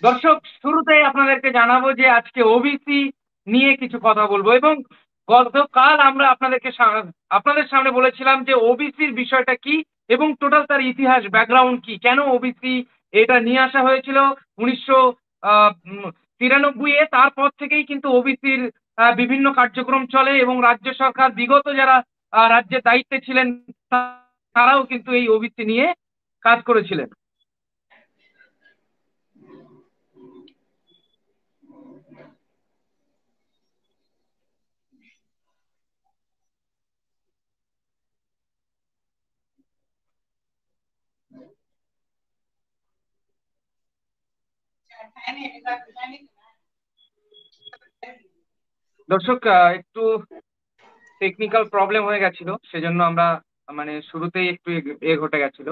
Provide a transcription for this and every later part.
দর্শক, শুরুতেই আপনাদেরকে জানাবো যে আজকে ওবিসি নিয়ে কিছু কথা বলবো। এবং গতকাল আমরা আপনাদের সামনে বলেছিলাম যে ওবিসির বিষয়টা কি এবং টোটাল তার ইতিহাস ব্যাকগ্রাউন্ড কি, কেন ওবিসি এটা নিয়ে আসা হয়েছিল 1993-এ। তারপর থেকেই কিন্তু ওবিসির বিভিন্ন কার্যক্রম চলে এবং রাজ্য সরকার বিগত যারা রাজ্যের দায়িত্বে ছিলেন তারাও কিন্তু এই ওবিসি নিয়ে কাজ করেছিলেন। দর্শক, একটু টেকনিক্যাল প্রবলেম হয়ে গেছিল, সেজন্য আমরা মানে শুরুতেই একটু ঘটে গেছিল।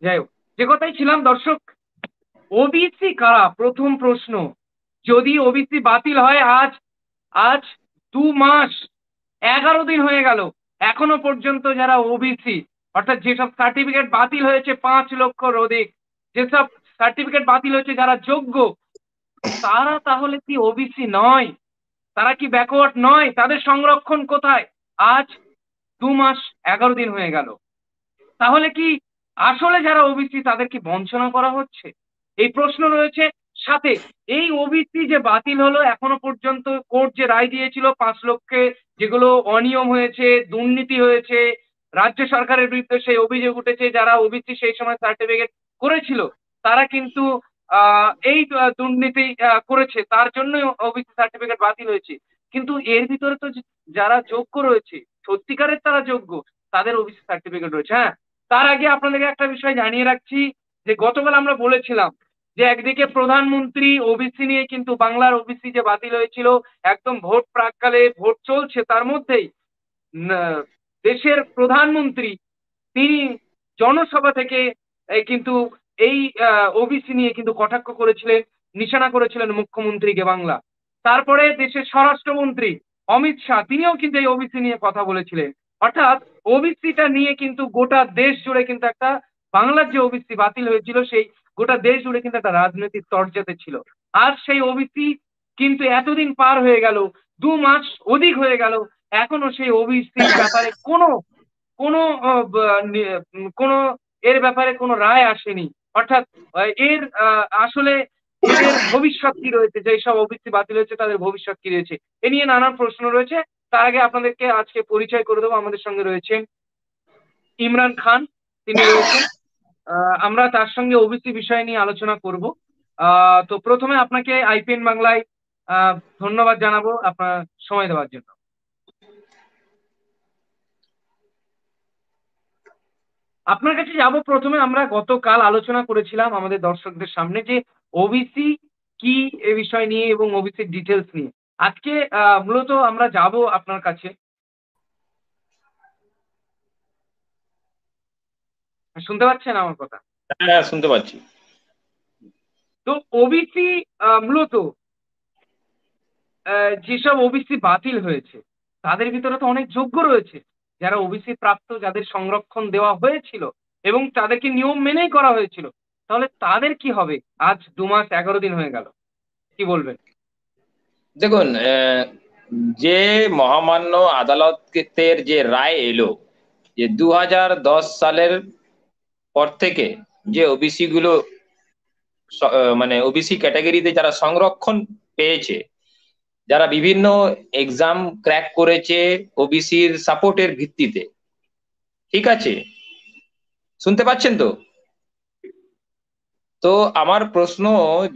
যাই হোক, যে কথাই ছিলাম দর্শক, ওবিসি কারা? প্রথম প্রশ্ন, যদি ওবিসি বাতিল হয়, আজ আজ 2 মাস 11 দিন হয়ে গেল, এখনো পর্যন্ত যারা ওবিসি, অর্থাৎ যেসব সার্টিফিকেট বাতিল হয়েছে 5 লক্ষর অধিক, যেসব সার্টিফিকেট বাতিল হয়েছে যারা যোগ্য, তারা তাহলে কি ওবিসি নয়? তারা কি ব্যাকওয়ার্ড নয়? তাদের সংরক্ষণ কোথায়? আজ 2 মাস 11 দিন হয়ে গেল। তাহলে কি আসলে যারা ওবিসি তাদের কি বঞ্চনা করা হচ্ছে? এই প্রশ্ন রয়েছে। সাথে এই ওবিসি যে বাতিল হলো, এখনো পর্যন্ত কোর্ট যে রায় দিয়েছিল 5 লক্ষে, যেগুলো অনিয়ম হয়েছে, দুর্নীতি হয়েছে, রাজ্য সরকারের বিরুদ্ধে সেই অভিযোগ উঠেছে, যারা ওবিসি সেই সময় সার্টিফিকেট করেছিল তারা কিন্তু এই দুর্নীতি করেছে, তার জন্য ওবিসি সার্টিফিকেট বাতিল হয়েছে। কিন্তু এর ভিতরে তো যারা যোগ্য রয়েছে, সত্যিকারের তারা যোগ্য, তাদের ওবিসি সার্টিফিকেট রয়েছে। হ্যাঁ, তার আগে আপনাদেরকে একটা বিষয় জানিয়ে রাখছি যে গতকাল আমরা বলেছিলাম যে একদিকে প্রধানমন্ত্রী ওবিসি নিয়ে, কিন্তু বাংলার ওবিসি যে বাতিল হয়েছিল একদম ভোট প্রাককালে, ভোট চলছে তার মধ্যেই দেশের প্রধানমন্ত্রী তিনি জনসভা থেকে কিন্তু এই ওবিসি নিয়ে কিন্তু কটাক্ষ করেছিলেন, নিশানা করেছিলেন মুখ্যমন্ত্রীকে বাংলা। তারপরে দেশের স্বরাষ্ট্রমন্ত্রী অমিত শাহ তিনিও কিন্তু এই ওবিসি নিয়ে কথা বলেছিলেন। অর্থাৎ ওবিসিটা নিয়ে কিন্তু গোটা দেশ জুড়ে কিন্তু একটা, বাংলার যে ওবিসি বাতিল হয়েছিল সেই গোটা দেশ জুড়ে কিন্তু একটা রাজনৈতিক তরজাতে ছিল। আর সেই ওবিসি কিন্তু এতদিন পার হয়ে গেল, 2 মাস অধিক হয়ে গেল, এখনো সেই ওবিসির ব্যাপারে কোনো কোনো কোনো এর ব্যাপারে কোনো রায় আসেনি। অর্থাৎ এর আসলে এদের ভবিষ্যৎ কি রয়েছে, যে সব ওবিসি বাতিল হয়েছে তাদের ভবিষ্যৎ কি রয়েছে, এ নিয়ে নানান প্রশ্ন রয়েছে। তার আগে আপনাদেরকে আজকে পরিচয় করে দেবো, আমাদের সঙ্গে রয়েছেন ইমরান খান, তিনি রয়েছেন। আমরা তার সঙ্গে ওবিসি বিষয় নিয়ে আলোচনা করব। তো প্রথমে আপনাকে আইপিএন বাংলায় আহ, ধন্যবাদ জানাবো আপনার সময় দেওয়ার জন্য। আপনার কাছে যাব প্রথমে। আমরা গতকাল আলোচনা করেছিলাম আমাদের দর্শকদের সামনে যে ওবিসি কি, এ বিষয় নিয়ে এবং ওবিসির ডিটেলস নিয়ে। আজকে মূলত আমরা যাব আপনার কাছে। শুনতে পাচ্ছেন আমার কথা? হ্যাঁ হ্যাঁ, শুনতে পাচ্ছি। তো ওবিসি মূলত যেসব ওবিসি বাতিল হয়েছে তাদের ভিতরে তো অনেক যোগ্য রয়েছে, যারা ওবিসি প্রাপ্ত, যাদের সংরক্ষণ দেওয়া হয়েছিল এবং তাদেরকে নিয়ম মেনেই করা হয়েছিল। তাহলে তাদের কি হবে? আজ 2 মাস 11 দিন হয়ে গেল, কি বলবেন? দেখুন, যে মহামান্য আদালতের যে রায় এলো, যে 2010 সালের পর থেকে যে ওবিসি গুলো মানে ওবিসি ক্যাটাগরিতে যারা সংরক্ষণ পেয়েছে, যারা বিভিন্ন এক্সাম ক্র্যাক করেছে ওবিসির সাপোর্টের ভিত্তিতে, ঠিক আছে? শুনতে পাচ্ছেন তো? তো আমার প্রশ্ন,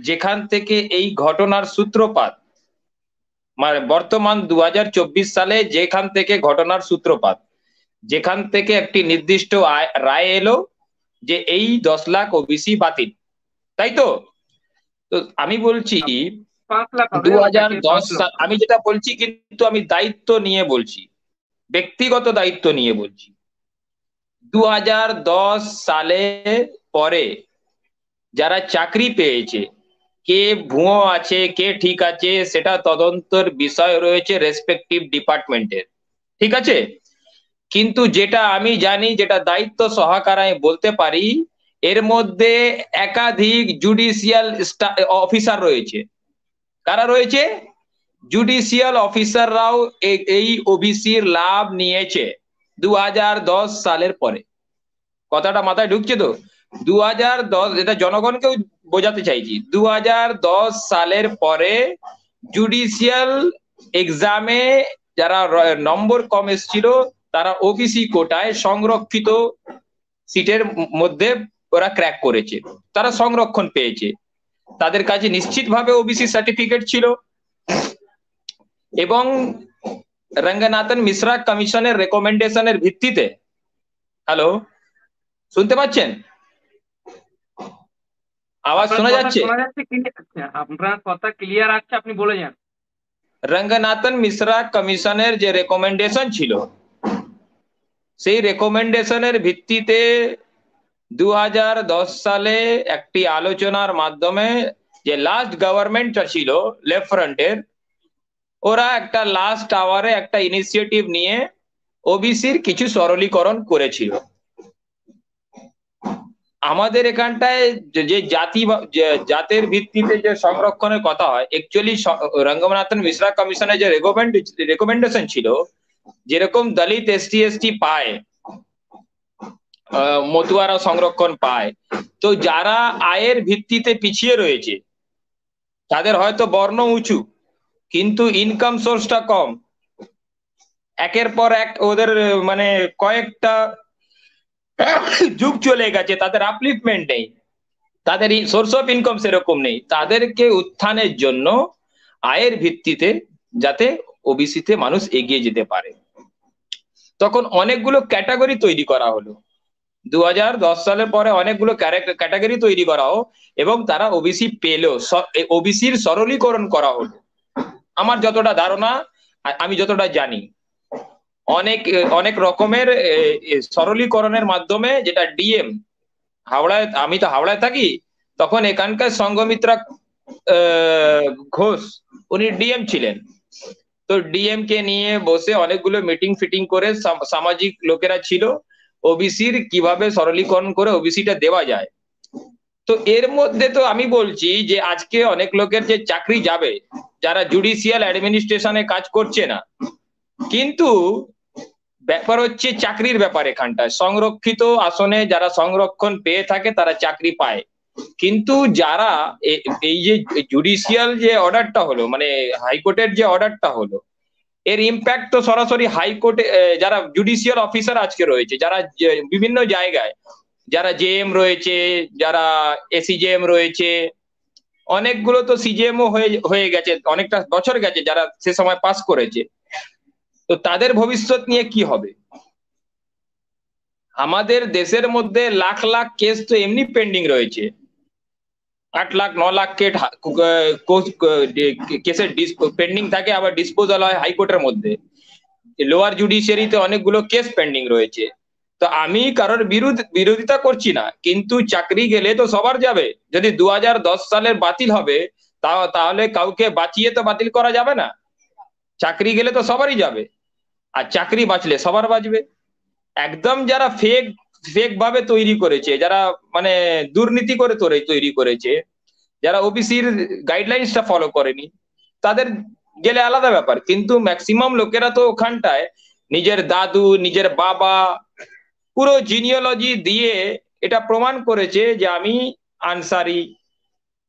যেখান থেকে এই ঘটনার সূত্রপাত, মানে বর্তমান 2024 সালে যেখান থেকে ঘটনার সূত্রপাত, যেখান থেকে একটি নির্দিষ্ট রায় এলো যে এই 10 লাখ ওবিসি বাতিল, তাই তো? তো আমি বলছি 5 লাখ হবে দু হাজার ওটাকে, দশ 5 লক্ষ। সাল আমি যেটা বলছি, কিন্তু আমি দায়িত্ব নিয়ে বলছি, ব্যক্তিগত দায়িত্ব নিয়ে বলছি। 2010 সালে পরে যারা চাকরি পেয়েছে, কে ভুয়ো আছে কে ঠিক আছে সেটা তদন্তের বিষয় রয়েছে রেসপেক্টিভ ডিপার্টমেন্টের, ঠিক আছে? কিন্তু যেটা আমি জানি, যেটা দায়িত্ব সহকারে আমি বলতে পারি, এর মধ্যে একাধিক জুডিশিয়াল অফিসার রয়েছে। কারা রয়েছে? জুডিশিয়াল অফিসাররাও এই ওবিসির লাভ নিয়েছে 2010 সালের পরে। কথাটা মাথায় ঢুকছে তো? 2010, এটা জনগণকেও বোঝাতে চাইছি, 2010 সালের পরে জুডিশিয়াল এক্সামে যারা নম্বর কম এসেছিল তারা ওবিসি কোটায় সংরক্ষিত সিটের মধ্যে ওরা ক্র্যাক করেছে, তারা সংরক্ষণ পেয়েছে। তাদের কাছে নিশ্চিতভাবে ওবিসি সার্টিফিকেট ছিল এবং রঙ্গনাথন মিশ্রা কমিশনের রেকমেন্ডেশনের ভিত্তিতে, হ্যালো শুনতে পাচ্ছেন? আওয়াজ শোনা যাচ্ছে? আপনার কথা ক্লিয়ার আসছে, আপনি বলে যান। রঙ্গনাথন মিশ্রা কমিশনের যে রেকমেন্ডেশন ছিল সেই রেকমেন্ডেশনের ভিত্তিতে 2010 সালে একটি আলোচনার মাধ্যমে যে লাস্ট গভর্নমেন্টটা ছিল লেফট ফ্রন্টের, ওরা একটা লাস্ট আওয়ারে একটা ইনিশিয়েটিভ নিয়ে ওবিসির কিছু সরলীকরণ করেছিল। আমাদের এখানটায় যে জাতের ভিত্তিতে যে সংরক্ষণের কথা হয়, অ্যাকচুয়ালি রঙ্গনাথন মিশ্রা কমিশনের যে রেকমেন্ডেশন ছিল, যেরকম দলিত এসটি এসটি পায়, মতুয়ারা সংরক্ষণ পায়, তো যারা আয়ের ভিত্তিতে পিছিয়ে রয়েছে তাদের হয়তো বর্ণ উঁচু কিন্তু ইনকাম সোর্সটা কম, একের পর এক ওদের মানে কয়েকটা যুগ চলে গেছে, তাদের আপলিফমেন্ট নেই, তাদের সোর্স অফ ইনকাম সেরকম নেই, তাদেরকে উত্থানের জন্য আয়ের ভিত্তিতে যাতে ওবিসিতে মানুষ এগিয়ে যেতে পারে, তখন অনেকগুলো ক্যাটাগরি তৈরি করা হলো। 2010 সালের পরে অনেকগুলো ক্যাটাগরি তৈরি করা হোক এবং তারা ওবিসি পেলেও ওবিসির সরলীকরণ করা হলো। আমার যতটা ধারণা, আমি যতটা জানি, অনেক অনেক রকমের সরলীকরণের মাধ্যমে, যেটা ডিএম হাওড়ায়, আমি তো হাওড়ায় থাকি, তখন এখানকার সংঘমিত্রা ঘোষ উনি ডিএম ছিলেন, তো ডিএম কে নিয়ে বসে অনেকগুলো মিটিং ফিটিং করে সামাজিক লোকেরা ছিল, ওবিসির কিভাবে সরলীকরণ করে ওবিসিটা দেওয়া যায়। তো এর মধ্যে তো আমি বলছি যে আজকে অনেক লোকের যে চাকরি যাবে যারা জুডিশিয়াল অ্যাডমিনিস্ট্রেশনে কাজ করছে না, কিন্তু ব্যাপার হচ্ছে চাকরির ব্যাপার, এখানটায় সংরক্ষিত আসনে যারা সংরক্ষণ পেয়ে থাকে তারা চাকরি পায়, কিন্তু যারা এই যে জুডিশিয়াল যে অর্ডারটা হলো, মানে হাইকোর্টের যে অর্ডারটা হলো, এর ইম্প্যাক্ট তো সরাসরি হাইকোর্টে যারা জুডিশিয়াল অফিসার আজকে রয়েছে, যারা বিভিন্ন জায়গায়, যারা জেএম রয়েছে, যারা এসিজেএম রয়েছে, অনেকগুলো তো সিজিএমও হয়ে গেছে, অনেকটা বছর গেছে যারা সে সময় পাস করেছে, তো তাদের ভবিষ্যৎ নিয়ে কি হবে? আমাদের দেশের মধ্যে লাখ লাখ কেস তো এমনি পেন্ডিং রয়েছে, 8 লাখ 9 লাখ কেসের পেন্ডিং থাকে, আবার ডিসপোজাল হয় হাইকোর্টের মধ্যে, লোয়ার জুডিশিয়ারিতে অনেকগুলো কেস পেন্ডিং রয়েছে। তো আমি কারোর বিরোধিতা করছি না, কিন্তু চাকরি গেলে তো সবার যাবে। যদি 2010 সালের বাতিল হবে, তাহলে কাউকে বাঁচিয়ে তো বাতিল করা যাবে না, চাকরি গেলে তো সবারই যাবে, আর চাকরি বাঁচলে সবার বাঁচবে। একদম যারা ফেক ফেক ভাবে তৈরি করেছে, যারা মানে দুর্নীতি করে তৈরি করেছে, যারা ওবিসির গাইডলাইন্সটা ফলো করেনি, তাদের গেলে আলাদা ব্যাপার, কিন্তু ম্যাক্সিমাম লোকেরা তো ওখানটায় নিজের দাদু, নিজের বাবা, পুরো জিনিওলজি দিয়ে এটা প্রমাণ করেছে যে আমি আনসারি,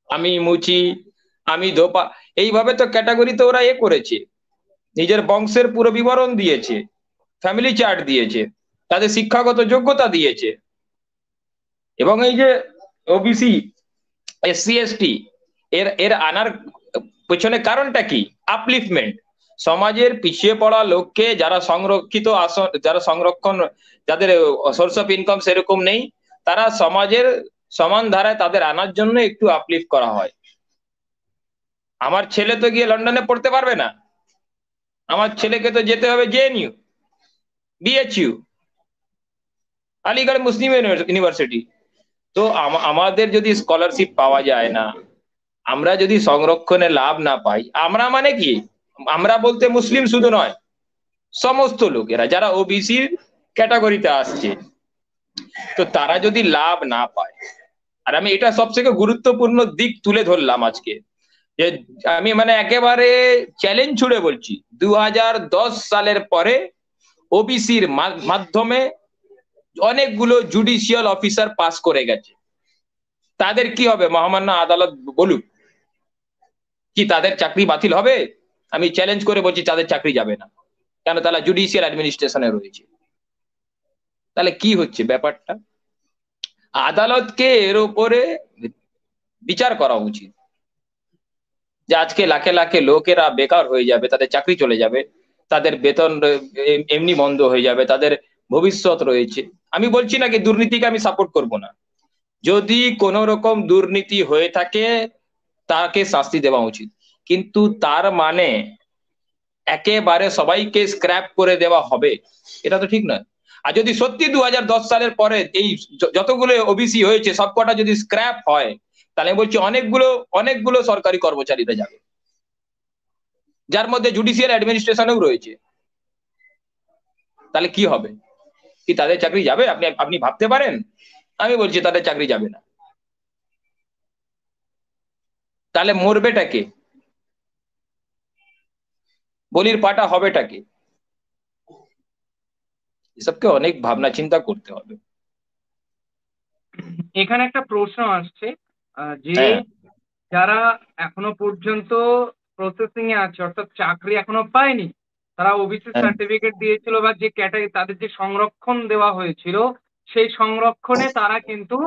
আমি মুচি, আমি ধোপা, এইভাবে তো ক্যাটাগরিতে ওরা করেছে, নিজের বংশের পুরো বিবরণ দিয়েছে, ফ্যামিলি চার্ট দিয়েছে, তাদের শিক্ষাগত যোগ্যতা দিয়েছে। এবং এই যে ওবিসি, এসসি এসটি এর এর আনার পেছনে কারণটা কি? আপলিফমেন্ট, সমাজের পিছিয়ে পড়া লোককে, যারা সংরক্ষিত আসন, যারা সংরক্ষণ, যাদের সোর্স অফ ইনকাম সেরকম নেই, তারা সমাজের সমান ধারায় তাদের আনার জন্য একটু আপলিফট করা হয়। আমার ছেলে তো গিয়ে লন্ডনে পড়তে পারবে না, আমার ছেলেকে তো যেতে হবে জেএনইউ, বিএইচইউ, আলিগড় মুসলিম ইউনিভার্সিটি। তো আমাদের যদি স্কলারশিপ পাওয়া যায় না, আমরা যদি সংরক্ষণে লাভ না পাই, আমরা মানে কি, আমরা বলতে মুসলিম শুধু নয়, সমস্ত লোকেরা যারা ওবিসির ক্যাটাগরিতে আসছে, তো তারা যদি লাভ না পায়, আর আমি এটা সবথেকে গুরুত্বপূর্ণ দিক তুলে ধরলাম আজকে, যে আমি মানে একেবারে চ্যালেঞ্জ ছুড়ে বলছি, 2010 সালের পরে ওবিসির মাধ্যমে অনেকগুলো জুডিশিয়াল অফিসার পাস করে গেছে। তাদের কি হবে মহামান্য আদালত বলুক, কি তাদের চাকরি বাতিল হবে? আমি চ্যালেঞ্জ করে বলছি তাদের চাকরি যাবে না, কেন? তারা জুডিশিয়াল অ্যাডমিনিস্ট্রেশনে রয়েছে। তাহলে কি হচ্ছে ব্যাপারটা? আদালতকে এর উপরে বিচার করা উচিত, যে আজকে লাখে লাখে লোকেরা বেকার হয়ে যাবে, তাদের চাকরি চলে যাবে, তাদের বেতন এমনি বন্ধ হয়ে যাবে, তাদের ভবিষ্যৎ রয়েছে। আমি বলছি না কি দুর্নীতিকে আমি সাপোর্ট করব না, যদি কোন রকম দুর্নীতি হয়ে থাকে তাকে শাস্তি দেওয়া উচিত, কিন্তু তার মানে একেবারে সবাইকে স্ক্র্যাপ করে দেওয়া হবে, এটা তো ঠিক নয়। আর যদি সত্যি 2010 সালের পরে এই যতগুলো ওবিসি হয়েছে সবকটা যদি স্ক্র্যাপ হয়, তাহলে বলছি অনেকগুলো অনেকগুলো সরকারি কর্মচারীরা যাবে, যার মধ্যে জুডিশিয়াল অ্যাডমিনিস্ট্রেশনেও রয়েছে। তাহলে কি হবে? কি তাদের চাকরি যাবে? আপনি আপনি ভাবতে পারেন? আমি বলছি তাদের চাকরি যাবে না। তাহলে মরবেটাকে, বলির পাটা হবেটাকে? এসবকে অনেক ভাবনা চিন্তা করতে হবে। এখানে একটা প্রশ্ন আসছে যে হ্যাঁ, যারা এখনো পর্যন্ত প্রসেসিং এ আছে, অর্থাৎ চাকরি এখনো পায়নি, তারা ওবিসি হ্যাঁ, সার্টিফিকেট দিয়েছিল বা যে ক্যাটাগরি তাদের যে সংরক্ষণ দেওয়া হয়েছিল, সেই সংরক্ষণে তারা কিন্তু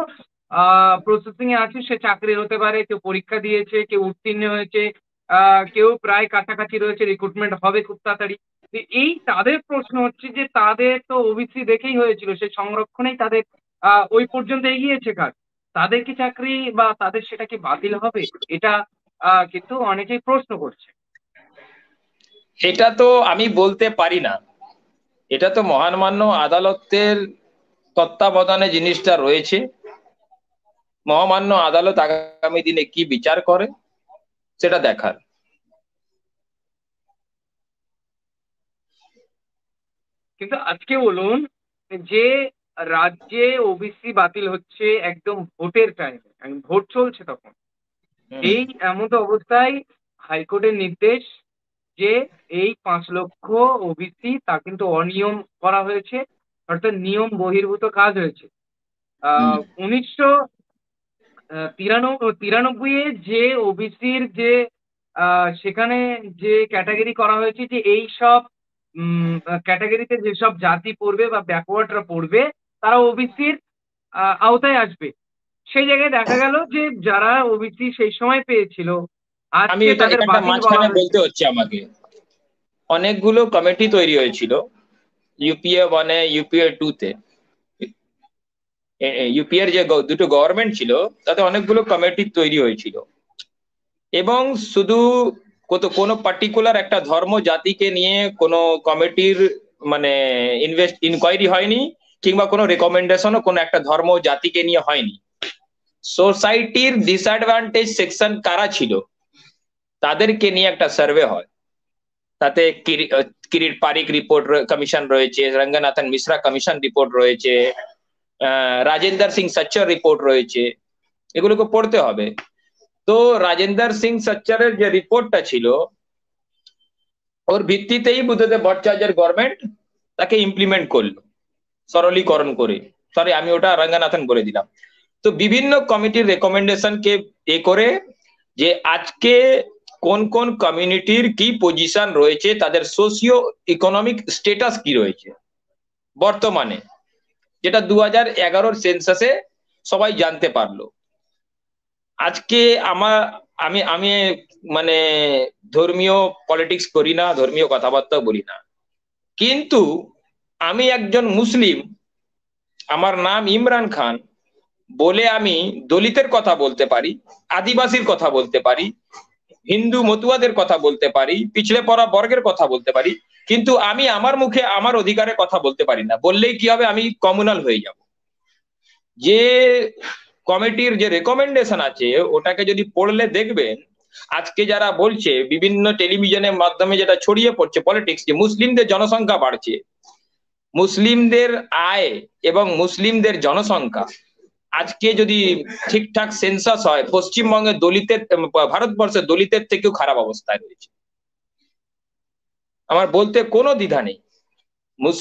প্রসেসিং এ আছে, সে চাকরি হতে পারে, কেউ পরীক্ষা দিয়েছে, কেউ উত্তীর্ণ হয়েছে, কেউ প্রায় কাছাকাছি রয়েছে, রিক্রুটমেন্ট হবে খুব তাড়াতাড়ি। তো এই তাদের প্রশ্ন হচ্ছে যে তাদের তো ওবিসি দেখেই হয়েছিল, সেই সংরক্ষণেই তাদের ওই পর্যন্ত এগিয়েছে কাজ, তাদের কি চাকরি বা তাদের সেটা কি বাতিল হবে? এটা কিন্তু অনেকেই প্রশ্ন করছে। এটা তো আমি বলতে পারি না, এটা তো মহামান্য আদালতের তত্ত্বাবধানে জিনিসটা রয়েছে। মহামান্য আদালত আগামী দিনে কি বিচার করে সেটা দেখার। কিন্তু আজকে বলুন যে রাজ্যে ওবিসি বাতিল হচ্ছে একদম ভোটের টাইমে, ভোট চলছে তখন, হুম, এই এমন অবস্থায় হাইকোর্টের নির্দেশ যে এই 5 লক্ষ ওবিসি তা কিন্তু অনিয়ম করা হয়েছে, অর্থাৎ নিয়ম বহির্ভূত কাজ হয়েছে। হুম, 1993 এ যে ওবিসির যে সেখানে যে ক্যাটাগরি করা হয়েছে যে এই সব ক্যাটাগরিতে যেসব জাতি পড়বে বা ব্যাকওয়ার্ডরা পড়বে তারা ওবিসির আওতায় আসবে, সেই জায়গায় দেখা গেল যে যারা ওবিসি সেই সময় পেয়েছিল আমি আজকে এটা তাদের এখানটা বাতিল বলা মাঝখানে হয়েছে। বলতে হচ্ছে আমাকে, অনেকগুলো কমিটি তৈরি হয়েছিল ইউপিএ 1-এ, ইউপিএ 2-তে। ইউপিএর যে দুটো গভর্নমেন্ট ছিল তাতে অনেকগুলো কমিটি তৈরি হয়েছিল, এবং শুধু কোনো পার্টিকুলার একটা ধর্ম জাতিকে নিয়ে কোনো কমিটির মানে ইনকোয়ারি হয়নি, কিংবা কোনো রেকমেন্ডেশনও কোনো একটা ধর্ম জাতিকে নিয়ে হয়নি। সোসাইটির ডিসঅ্যাডভান্টেজ সেকশন কারা ছিল তাদেরকে নিয়ে একটা সার্ভে হয়। তাতে কিরিট পারিক রিপোর্ট কমিশন রয়েছে, রঙ্গনাথন মিশ্রা কমিশন রিপোর্ট রয়েছে, রাজেন্দ্র সিং সচ্চর রিপোর্ট রয়েছে, এগুলোকে পড়তে হবে। তো রাজেন্দ্র সিং সচ্চরের যে রিপোর্টটা ছিল ওর ভিত্তিতেই বুদ্ধদেব ভট্টাচার্যের গভর্নমেন্ট তাকে ইমপ্লিমেন্ট করলো সরলীকরণ করে। সরি, আমি ওটা রঙ্গনাথন বলে দিলাম। তো বিভিন্ন কমিটির রেকমেন্ডেশনকে করে যে আজকে কোন কোন কমিউনিটির কি পজিশন রয়েছে, তাদের সোশিও ইকোনমিক স্টেটাস কি রয়েছে বর্তমানে, যেটা 2011 সেন্সাসে সবাই জানতে পারলো। আজকে আমার আমি আমি মানে ধর্মীয় পলিটিক্স করি না, ধর্মীয় কথাবার্তা বলি না, কিন্তু আমি একজন মুসলিম, আমার নাম ইমরান খান বলে আমি দলিতের কথা বলতে পারি, আদিবাসীর কথা বলতে পারি, হিন্দু মতুয়াদের কথা বলতে পারি, পিছড়ে পড়া বর্গের কথা বলতে পারি, কিন্তু আমি আমার মুখে আমার অধিকারের কথা বলতে পারি না। বললেই কি হবে? আমি কমিউনাল হয়ে যাব। যে কমিটির যে রেকমেন্ডেশন আছে ওটাকে যদি পড়লে দেখবেন, আজকে যারা বলছে বিভিন্ন টেলিভিশনের মাধ্যমে যেটা ছড়িয়ে পড়ছে পলিটিক্স, যে মুসলিমদের জনসংখ্যা বাড়ছে, মুসলিমদের আয় এবং মুসলিমদের জনসংখ্যা আজকে যদি ঠিকঠাক সেন্সাস হয়, পশ্চিমবঙ্গে দলিতের, ভারতবর্ষের দলিতের থেকেও খারাপ অবস্থায় রয়েছে। আমার বলতে কোনো দ্বিধা নেই,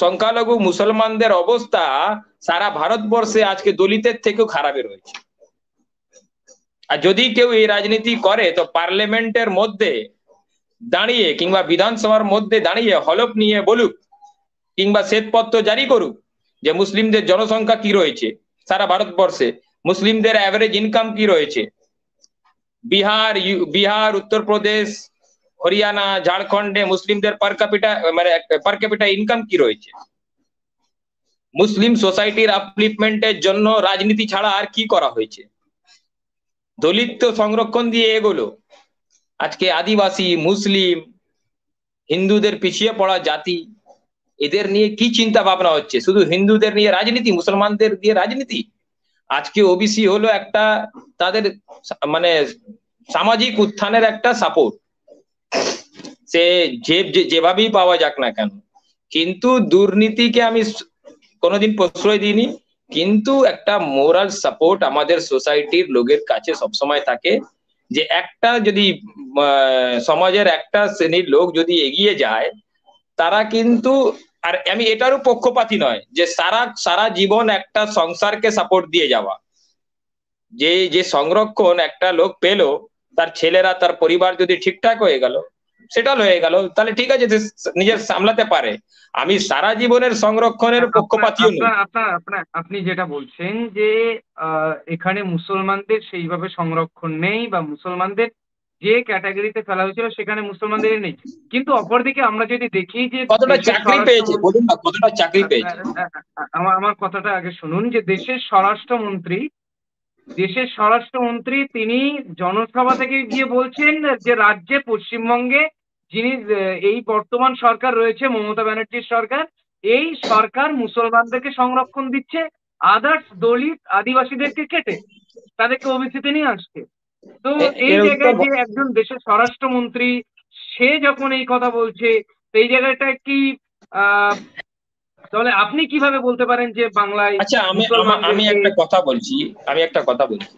সংখ্যালঘু মুসলমানদের অবস্থা সারা ভারতবর্ষে আজকে দলিতের থেকেও খারাপে রয়েছে। আর যদি কেউ এই রাজনীতি করে তো পার্লামেন্টের মধ্যে দাঁড়িয়ে কিংবা বিধানসভার মধ্যে দাঁড়িয়ে হলফ নিয়ে বলুক কিংবা শ্বেতপত্র জারি করুক যে মুসলিমদের জনসংখ্যা কি রয়েছে সারা ভারতবর্ষে, মুসলিমদের অ্যাভারেজ ইনকাম কি রয়েছে, বিহার, উত্তরপ্রদেশ, হরিয়ানা, ঝাড়খণ্ডে মুসলিমদের পার ক্যাপিটা ইনকাম কি রয়েছে, মুসলিম সোসাইটির আপলিফমেন্টের জন্য রাজনীতি ছাড়া আর কি করা হয়েছে। দলিত তো সংরক্ষণ দিয়ে এগোলো, আজকে আদিবাসী, মুসলিম, হিন্দুদের পিছিয়ে পড়া জাতি, এদের নিয়ে কি চিন্তা ভাবনা হচ্ছে? শুধু হিন্দুদের নিয়ে রাজনীতি, মুসলমানদের দিয়ে রাজনীতি। আজকে ওবিসি হলো একটা তাদের মানে সামাজিক উত্থানের একটা সাপোর্ট, সে যেভাবেই পাওয়া যাক না কেন। কিন্তু দুর্নীতিকে আমি কোনোদিন প্রশ্রয় দিইনি, কিন্তু একটা মোরাল সাপোর্ট আমাদের সোসাইটির লোকের কাছে সবসময় থাকে যে একটা যদি সমাজের একটা শ্রেণীর লোক যদি এগিয়ে যায় তারা কিন্তু, আর আমি এটারও পক্ষপাতী নয় যে সারা জীবন একটা সংসারকে সাপোর্ট দিয়ে যাওয়া, যে সংরক্ষণ একটা লোক পেলো, তার ছেলেরা তার পরিবার যদি ঠিকঠাক হয়ে গেল, সেটাল হয়ে গেল, তাহলে ঠিক আছে, নিজের সামলাতে পারে। আমি সারা জীবনের সংরক্ষণের পক্ষপাতীও নই। আপনি যেটা বলছেন যে এখানে মুসলমানদের সেইভাবে সংরক্ষণ নেই বা মুসলমানদের যে ক্যাটাগরিতে ফেলা হয়েছিল সেখানে মুসলমানদের নেই, কিন্তু অপরদিকে আমরা যদি দেখি যে কতটা চাকরি পেয়েছে বলুন না, কতটা চাকরি পেয়েছে। আমার কথাটা আগে শুনুন, যে দেশের স্বরাষ্ট্রমন্ত্রী তিনি জনসভা থেকে গিয়ে বলছেন যে রাজ্যে, পশ্চিমবঙ্গে যিনি এই বর্তমান সরকার রয়েছে, মমতা ব্যানার্জির সরকার, এই সরকার মুসলমানদেরকে সংরক্ষণ দিচ্ছে, আদার্স দলিত আদিবাসীদেরকে কেটে তাদেরকে ওবিসিতে নিয়ে আসছে। তো এই জায়গায় যে একজন দেশের স্বরাষ্ট্রমন্ত্রী সে যখন এই কথা বলছে, এই জায়গাটা কি তাহলে আপনি কিভাবে বলতে পারেন যে বাংলায়? আচ্ছা, আমি একটা কথা বলছি,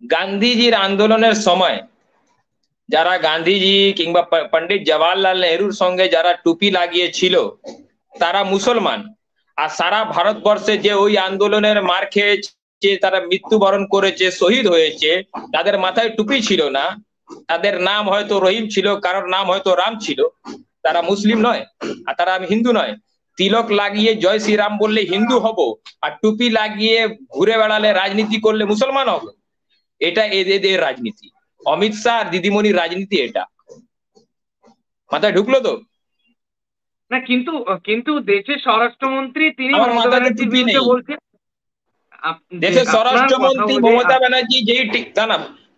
গান্ধীজির আন্দোলনের সময় যারা গান্ধীজি কিংবা পণ্ডিত জওয়াহরলাল নেহরুর সঙ্গে যারা টুপি লাগিয়েছিল তারা মুসলমান, আর সারা ভারতবর্ষে যে ওই আন্দোলনের মার খেয়েছে, তারা মৃত্যুবরণ করেছে, শহীদ হয়েছে, তাদের মাথায় টুপি ছিল না, তাদের নাম হয়তো রহিম ছিল, কারোর নাম হয়তো রাম ছিল, তারা মুসলিম নয় আর তারা হিন্দু নয়। তিলক লাগিয়ে জয় শ্রীরাম বললে হিন্দু হব, আর টুপি লাগিয়ে ঘুরে বেড়ালে রাজনীতি করলে মুসলমান হব? এটা এদের রাজনীতি, অমিত শাহ আর দিদিমণির রাজনীতি। এটা মাথায় ঢুকলো তো? না, কিন্তু দেশের স্বরাষ্ট্রমন্ত্রী তিনি মমতা ব্যানার্জির বিরুদ্ধে বলছেন, দেশের স্বরাষ্ট্রমন্ত্রী মমতা ব্যানার্জি যেই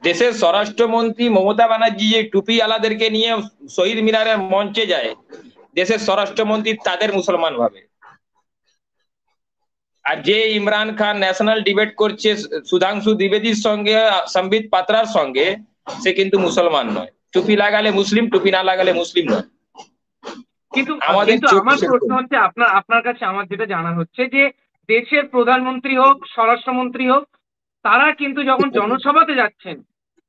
দেশের স্বরাষ্ট্রমন্ত্রী মমতা ব্যানার্জি যে টুপি আলাদেরকে নিয়ে শহীদ মিনারের মঞ্চে যায়, দেশের স্বরাষ্ট্রমন্ত্রী তাদের মুসলমান ভাবে। আর যে ইমরান খান ন্যাশনাল ডিবেট করছে সুধাংশু দ্বিবেদীর সঙ্গে, সম্বিত পাত্রার সঙ্গে, সে কিন্তু মুসলমান নয়। টুপি লাগালে মুসলিম, টুপি না লাগালে মুসলিম নয়। কিন্তু আমার প্রশ্ন হচ্ছে, আপনার কাছে আমার যেটা জানা হচ্ছে যে দেশের প্রধানমন্ত্রী হোক, স্বরাষ্ট্রমন্ত্রী হোক, তারা কিন্তু যখন জনসভাতে যাচ্ছেন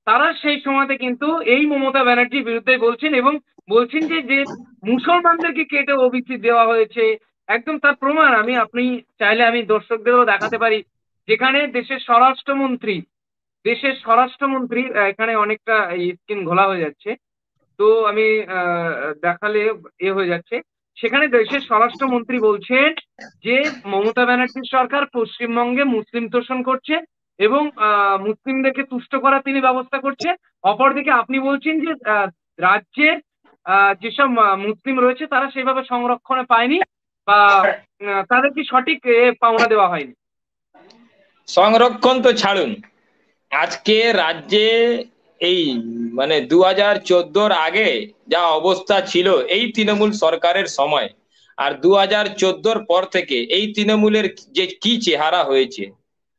তারা সেই সময়তে কিন্তু এই মমতা ব্যানার্জির বিরুদ্ধে বলছেন এবং বলছেন যে মুসলমানদেরকে কেটে ওবিসি দেওয়া হয়েছে। একদম তার প্রমাণ আপনি চাইলে আমি দর্শকদেরও দেখাতে পারি, যেখানে দেশের স্বরাষ্ট্রমন্ত্রী এখানে অনেকটা স্ক্রিন ঘোলা হয়ে যাচ্ছে, তো আমি দেখালে হয়ে যাচ্ছে। সেখানে দেশের স্বরাষ্ট্রমন্ত্রী বলছেন যে মমতা ব্যানার্জির সরকার পশ্চিমবঙ্গে মুসলিম তোষণ করছে এবং মুসলিমদেরকে তুষ্ট করার তিনি ব্যবস্থা করছে। অপরদিকে আপনি বলছেন যে রাজ্যের যেসব মুসলিম রয়েছে তারা সেভাবে সংরক্ষণে পায়নি বা তাদেরকে সঠিক পাওনা দেওয়া হয়নি। সংরক্ষণ তো ছাড়ুন, আজকে রাজ্যে এই 2014-র আগে যা অবস্থা ছিল এই তৃণমূল সরকারের সময়, আর 2014-র পর থেকে এই তৃণমূলের যে কি চেহারা হয়েছে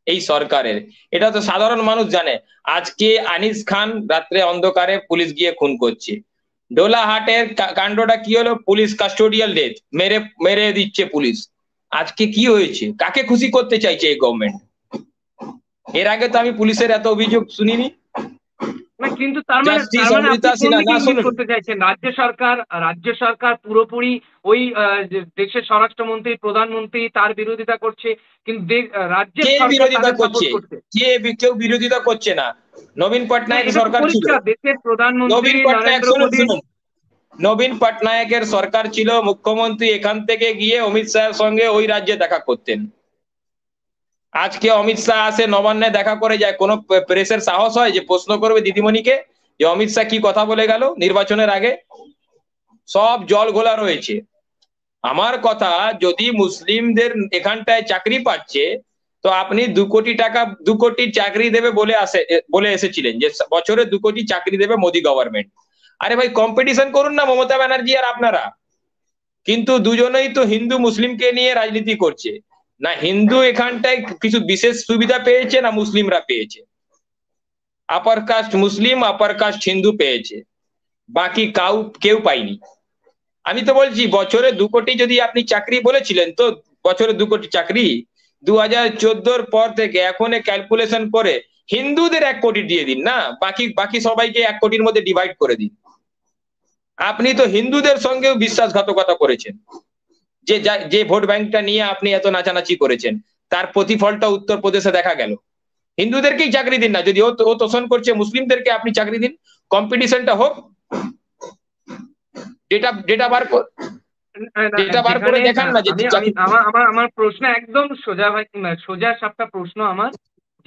এই সরকারের, এটা তো সাধারণ মানুষ জানে। আজকে আনিস খান রাত্রে অন্ধকারে পুলিশ গিয়ে খুন করছে, ডোলাহাটের কাণ্ডটা কি হলো? পুলিশ কাস্টোডিয়াল ডেথ, মেরে মেরে দিচ্ছে পুলিশ। আজকে কি হয়েছে? কাকে খুশি করতে চাইছে এই গভর্নমেন্ট? এর আগে তো আমি পুলিশের এত অভিযোগ শুনিনি। না কিন্তু তার মানে জাস্টিস আপনি অমৃতা কোন সিনহা, দিকে না ইঙ্গিত শুনুন, করতে চাইছেন? রাজ্য সরকার পুরোপুরি ওই যে দেশের স্বরাষ্ট্রমন্ত্রী, প্রধানমন্ত্রী তার বিরোধিতা করছে, কিন্তু রাজ্যের কে সরকার বিরোধিতা তাদের সাপোর্ট করছে? করছে। কেউ বিরোধিতা করছে না। নবীন হ্যাঁ, পটনায়ক এটা তো সরকার ছিল। পরিষ্কার, দেশের প্রধানমন্ত্রী নবীন পটনায়ক, নরেন্দ্র শুনুন মোদী। শুনুন, নবীন পটনায়কের সরকার ছিল, মুখ্যমন্ত্রী এখান থেকে গিয়ে অমিত শাহের সঙ্গে ওই রাজ্যে দেখা করতেন। আজকে অমিত শাহ আসে নবান্নে দেখা করে যায়, কোন প্রেসের সাহস হয় যে প্রশ্ন করবে দিদিমণিকে যে অমিত শাহ কি কথা বলে গেল নির্বাচনের আগে? সব জল ঘোলা রয়েছে। আমার কথা, যদি মুসলিমদের এখানটায় চাকরি পাচ্ছে, তো আপনি 2 কোটি টাকা, 2 কোটি চাকরি দেবে বলে এসেছিলেন যে বছরে 2 কোটি চাকরি দেবে মোদী গভর্নমেন্ট। আরে ভাই, কম্পিটিশন করুন না মমতা ব্যানার্জি আর আপনারা। কিন্তু দুজনেই তো হিন্দু মুসলিমকে নিয়ে রাজনীতি করছে। না হিন্দু এখানটায় কিছু বিশেষ সুবিধা পেয়েছে, না মুসলিমরা পেয়েছে। আপার কাস্ট মুসলিম, আপার কাস্ট হিন্দু পেয়েছে, বাকি কেউ পায়নি। আমি তো বলছি বছরে 2 কোটি যদি আপনি চাকরি বলেছিলেন, তো বছরে 2 কোটি চাকরি 2014-র পর থেকে এখন ক্যালকুলেশন করে হিন্দুদের 1 কোটি দিয়ে দিন না, বাকি বাকি সবাইকে 1 কোটির মধ্যে ডিভাইড করে দিন। আপনি তো হিন্দুদের সঙ্গেও বিশ্বাসঘাতকতা করেছেন। যে ভোট ব্যাংকটা নিয়ে আপনি এত নাচানাচি করেছেন, তার প্রতিফলটা উত্তরপ্রদেশে দেখা গেল। হিন্দুদেরকেই চাকরি দিন না, যদি ও তোষণ করছে মুসলিমদেরকে আপনি চাকরি দিন, কম্পিটিশনটা হোক। ডেটা ডেটা বার কর- না, ডেটা বার করে যেখানে দেখান না যে আমি আমি চাকরি। আমার আমার আমার প্রশ্ন একদম সোজা ভাই, সোজা সাপটা প্রশ্ন আমার,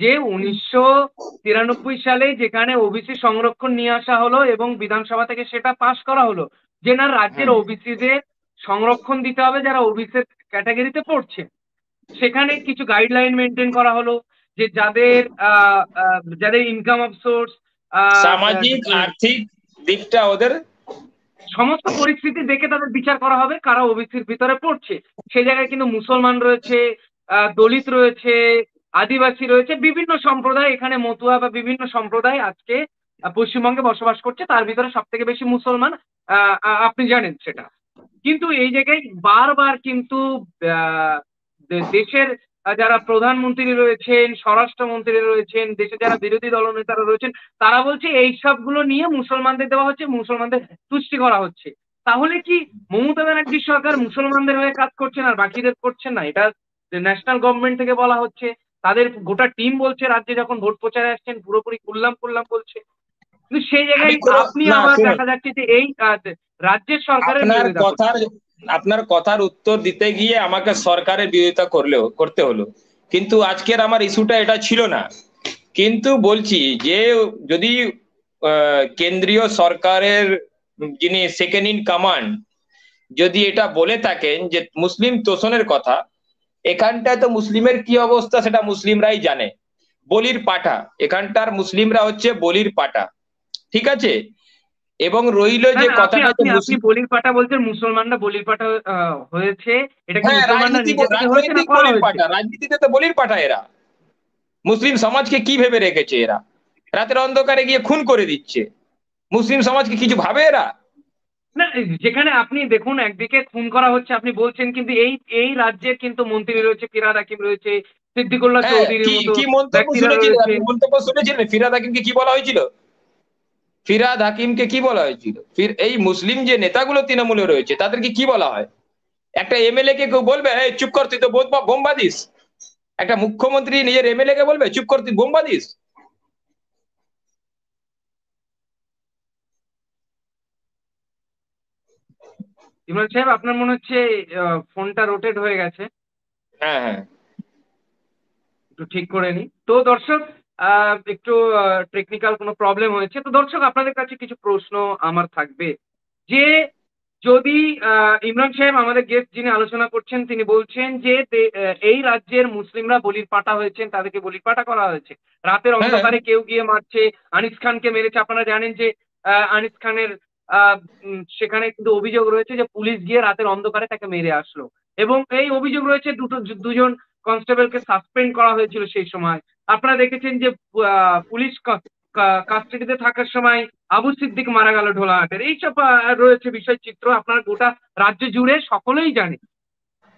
যে 1993 সালে যেখানে ওবিসি সংরক্ষণ নিয়ে আসা হলো এবং বিধানসভা থেকে সেটা পাশ করা হলো, যে না রাজ্যের হুম। ওবিসিদের সংরক্ষণ দিতে হবে যারা ওবিসি ক্যাটাগরিতে পড়ছে, সেখানে কিছু গাইডলাইন মেনটেন করা হলো যে যাদের ইনকাম অফ সোর্স, সামাজিক আর্থিক দিকটা ওদের। সমস্ত পরিস্থিতি দেখে তাদের বিচার করা হবে কারা ওবিসির ভিতরে পড়ছে। সেই জায়গায় কিন্তু মুসলমান রয়েছে, দলিত রয়েছে, আদিবাসী রয়েছে, বিভিন্ন সম্প্রদায় এখানে, মতুয়া বা বিভিন্ন সম্প্রদায় আজকে পশ্চিমবঙ্গে বসবাস করছে, তার ভিতরে সব থেকে বেশি মুসলমান। আপনি জানেন সেটা। কিন্তু এই জায়গায় বারবার কিন্তু দেশের যারা প্রধানমন্ত্রী রয়েছেন, স্বরাষ্ট্রমন্ত্রী রয়েছেন, দেশে যারা বিরোধী দলনেতারা রয়েছেন, তারা বলছে এই সবগুলো নিয়ে মুসলমানদের দেওয়া হচ্ছে, মুসলমানদের তুষ্টি করা হচ্ছে। তাহলে কি মমতা ব্যানার্জির সরকার মুসলমানদের হয়ে কাজ করছেন আর বাকিদের করছেন না? এটা ন্যাশনাল গভর্নমেন্ট থেকে বলা হচ্ছে, তাদের গোটা টিম বলছে, রাজ্যে যখন ভোট প্রচারে আসছেন পুরোপুরি কুল্লাম কুল্লাম বলছে। কিন্তু সেই আমি জায়গায় কোনো, আপনি না আবার শুনুন, দেখা যাচ্ছে যে এই রাজ্যের সরকারের আপনার বিরোধিতা কথার করছেন। আপনার কথার উত্তর দিতে গিয়ে আমাকে সরকারের বিরোধিতা করতে হলো, কিন্তু আজকের আমার ইস্যুটা এটা ছিল না। কিন্তু বলছি যে যদি কেন্দ্রীয় সরকারের যিনি সেকেন্ড ইন কমান্ড যদি এটা বলে থাকেন যে মুসলিম তোষণের কথা, এখানটায় তো মুসলিমের কি অবস্থা সেটা মুসলিমরাই জানে। বলির পাঠা, এখানটার মুসলিমরা হচ্ছে বলির পাঠা, ঠিক আছে? এবং রইল না যে না, আপনি কথাটা যে আপনি আপনি বলির পাঠা বলছেন, মুসলমানরা বলির পাঠা হয়েছে, এটা কি হ্যাঁ, মুসলমানরা নিজে থেকে হয়েছে না রাজনৈতিক করা বলির হয়েছে? পাঠা, রাজনীতিতে তো বলির পাঠা এরা। মুসলিম সমাজকে কি ভেবে রেখেছে এরা? রাতের অন্ধকারে গিয়ে খুন করে দিচ্ছে। মুসলিম সমাজকে কিছু ভাবে এরা? না, যেখানে আপনি দেখুন একদিকে খুন করা হচ্ছে আপনি বলছেন, কিন্তু এই এই রাজ্যের কিন্তু মন্ত্রী রয়েছে, ফিরহাদ হাকিম রয়েছে, সিদ্দিকুল্লাহ হ্যাঁ, চৌধুরীর কি মতো কি মন্তব্য ব্যক্তিরা শুনেছিলেন রয়েছে। আপনি? মন্তব্য শুনেছিলেন ফিরহাদ হাকিমকে কি বলা হয়েছিল? ফিরহাদ হাকিমকে কি বলা হয়েছিল? এই মুসলিম যে নেতাগুলো তৃণমূলে রয়েছে তাদেরকে কি বলা হয়? একটা এমএলএ কে কেউ বলবে এই চুপ কর, তুই তো বোম্বা দিস? একটা মুখ্যমন্ত্রী নিজের এমএলএ কে বলবে চুপ কর, তুই বোম্বা দিস? ইমরান সাহেব, আপনার মনে হচ্ছে ফোনটা রোটেট হয়ে গেছে, হ্যাঁ হ্যাঁ। একটু ঠিক করে নি তো দর্শক। একটু টেকনিক্যাল কোনো প্রবলেম হয়েছে তো দর্শক, আপনাদের কাছে কিছু প্রশ্ন আমার থাকবে, যে যদি ইমরান সাহেব আমাদের গেস্ট যিনি আলোচনা করছেন তিনি বলছেন যে এই রাজ্যের মুসলিমরা বলির পাঠা হয়েছেন, তাদেরকে বলির পাঠা করা হয়েছে, রাতের হ্যাঁ, অন্ধকারে কেউ গিয়ে মারছে, আনিস খানকে মেরেছে। আপনারা জানেন যে আনিস খানের সেখানে কিন্তু অভিযোগ রয়েছে যে পুলিশ গিয়ে রাতের অন্ধকারে তাকে মেরে আসলো, এবং এই অভিযোগ রয়েছে দুজন কনস্টেবলকে সাসপেন্ড করা হয়েছিল সেই সময়। আপনারা দেখেছেন যে পুলিশ কাস্টাডিতে থাকার সময় আবু সিদ্দিক মারা গেল ঢোলাহাটের, এইসব রয়েছে বিষয় চিত্র, আপনার গোটা রাজ্য জুড়ে সকলেই জানে।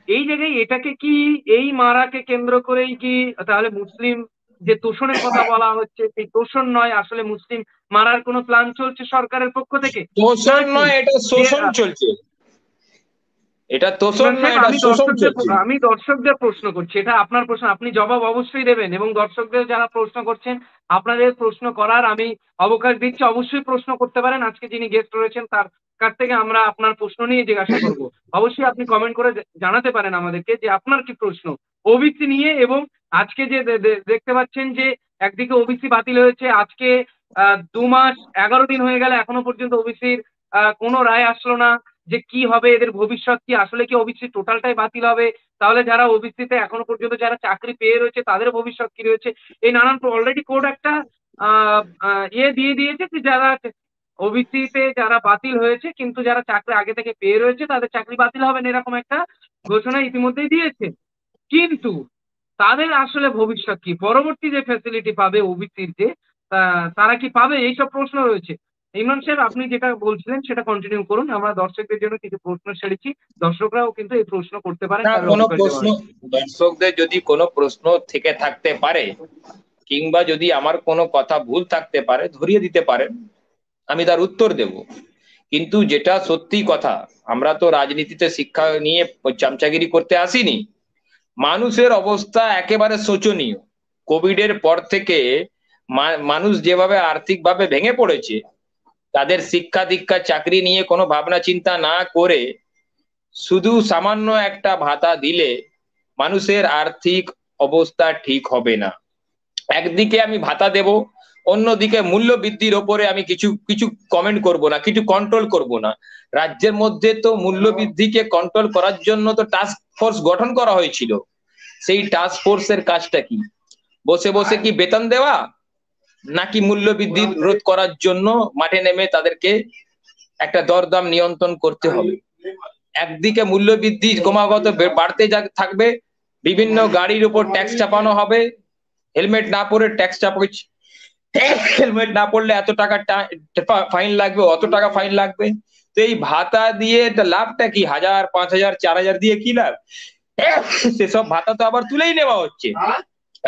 এই জায়গায় এটাকে কি, এই মারাকে কেন্দ্র করেই কি তাহলে মুসলিম যে তোষণের কথা বলা হচ্ছে সেই তোষণ নয়, আসলে মুসলিম মারার কোনো প্ল্যান চলছে সরকারের পক্ষ থেকে তোষণ নাকি? নয়, এটা যে শোষণ চলছে। এটা তোষণ ইমরান নয়, সাহেব, এটা আমি শোষণ দর্শকদের চলছে। আমি দর্শকদের প্রশ্ন করছি, এটা আপনার প্রশ্ন, আপনি জবাব অবশ্যই দেবেন, এবং দর্শকদের যারা প্রশ্ন করছেন আপনাদের প্রশ্ন করার আমি অবকাশ দিচ্ছি, অবশ্যই প্রশ্ন করতে পারেন। আজকে যিনি গেস্ট রয়েছেন তার কাছ থেকে আমরা আপনার প্রশ্ন নিয়ে জিজ্ঞাসা করব। অবশ্যই আপনি কমেন্ট করে জানাতে পারেন আমাদেরকে যে আপনার কি প্রশ্ন ওবিসি নিয়ে। এবং আজকে যে দেখতে পাচ্ছেন যে একদিকে ওবিসি বাতিল হয়েছে, আজকে 2 মাস 11 দিন হয়ে গেল, এখনো পর্যন্ত ওবিসির কোনো রায় আসলো না যে কি হবে, এদের ভবিষ্যৎ কি, আসলে কি ওবিসি টোটালটাই বাতিল হবে, তাহলে যারা ওবিসিতে এখনো পর্যন্ত যারা চাকরি পেয়ে রয়েছে তাদের ভবিষ্যৎ কি রয়েছে, এই নানান অলরেডি কোর্ট একটা ইয়ে দিয়ে দিয়েছে যে যারা ওবিসিতে যারা বাতিল হয়েছে কিন্তু যারা চাকরি আগে থেকে পেয়ে রয়েছে তাদের চাকরি বাতিল হবে না, এরকম একটা ঘোষণা ইতিমধ্যেই দিয়েছে। কিন্তু তাদের আসলে ভবিষ্যৎ কি, পরবর্তী যে ফ্যাসিলিটি পাবে ওবিসির যে তারা কি পাবে, এইসব প্রশ্ন রয়েছে। ইমরান সাহেব, আপনি যেটা বলছিলেন সেটা কন্টিনিউ করুন, আমরা দর্শকদের জন্য কিছু প্রশ্ন ছেড়েছি, দর্শকরাও কিন্তু এই প্রশ্ন করতে পারেন না, তাদের কোনো অবকাশ দেওয়া প্রশ্ন, হয়েছে। দর্শকদের যদি কোনো প্রশ্ন থেকে থাকতে পারে কিংবা যদি আমার কোনো কথা ভুল থাকতে পারে ধরিয়ে দিতে পারেন, আমি তার উত্তর দেব। কিন্তু যেটা সত্যি কথা, আমরা তো রাজনীতিতে শিক্ষা নিয়ে চামচাগিরি করতে আসিনি। মানুষের অবস্থা একেবারে শোচনীয়। কোভিড এর পর থেকে মানুষ যেভাবে আর্থিকভাবে ভেঙে পড়েছে, তাদের শিক্ষা দীক্ষা চাকরি নিয়ে কোনো ভাবনা চিন্তা না করে শুধু সামান্য একটা ভাতা দিলে মানুষের আর্থিক অবস্থা ঠিক হবে না। একদিকে আমি ভাতা দেব, অন্যদিকে মূল্য বৃদ্ধির ওপরে আমি কিছু কিছু কমেন্ট করব না, কিছু কন্ট্রোল করব না। রাজ্যের মধ্যে তো মূল্য বৃদ্ধিকে কন্ট্রোল করার জন্য তো টাস্ক ফোর্স গঠন করা হয়েছিল। সেই টাস্ক ফোর্সের কাজটা কি? বসে বসে কি বেতন দেওয়া, নাকি মূল্য বৃদ্ধি রোধ করার জন্য মাঠে নেমে তাদেরকে একটা দরদাম নিয়ন্ত্রণ করতে হবে? একদিকে মূল্য বৃদ্ধি ক্রমাগত বাড়তে থাকবে, বিভিন্ন গাড়ির উপর ট্যাক্স চাপানো হবে, হেলমেট না পরে ট্যাক্স চাপাচ্ছে, হেলমেট না পড়লে এত টাকা ফাইন লাগবে, অত টাকা ফাইন লাগবে। তো এই ভাতা দিয়ে লাভটা কি? 1000, 5000, 4000 দিয়ে কি লাভ? সেসব ভাতা তো আবার তুলেই নেওয়া হচ্ছে।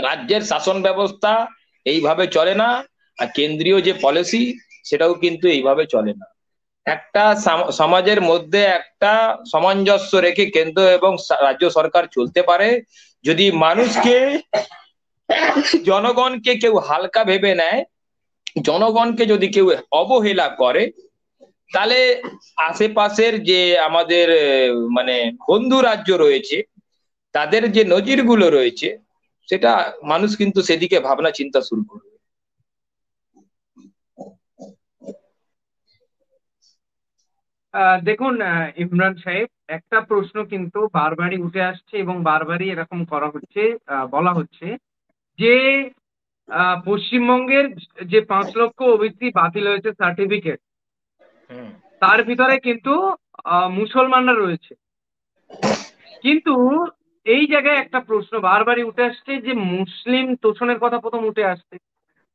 রাজ্যের শাসন ব্যবস্থা এইভাবে চলে না, আর কেন্দ্রীয় যে পলিসি সেটাও কিন্তু এইভাবে চলে না। একটা সমাজের মধ্যে একটা সামঞ্জস্য রেখে কেন্দ্র এবং রাজ্য সরকার চলতে পারে। যদি মানুষকে, জনগণকে কেউ হালকা ভেবে নেয়, জনগণকে যদি কেউ অবহেলা করে, তাহলে আশেপাশের যে আমাদের মানে বন্ধু রাজ্য রয়েছে তাদের যে নজিরগুলো রয়েছে, সেটা মানুষ কিন্তু সেদিকে ভাবনা চিন্তা শুরু করবে। দেখুন ইমরান সাহেব, একটা প্রশ্ন কিন্তু বারবারই উঠে আসছে এবং বারবারই এরকম করা হচ্ছে, বলা হচ্ছে যে পশ্চিমবঙ্গের যে 5 লক্ষ ওবিসি বাতিল হয়েছে সার্টিফিকেট, হুম। তার ভিতরে কিন্তু মুসলমানরা রয়েছে। কিন্তু এই জায়গায় একটা প্রশ্ন বারবারই উঠে আসছে যে মুসলিম তোষণের কথা প্রথম উঠে আসছে,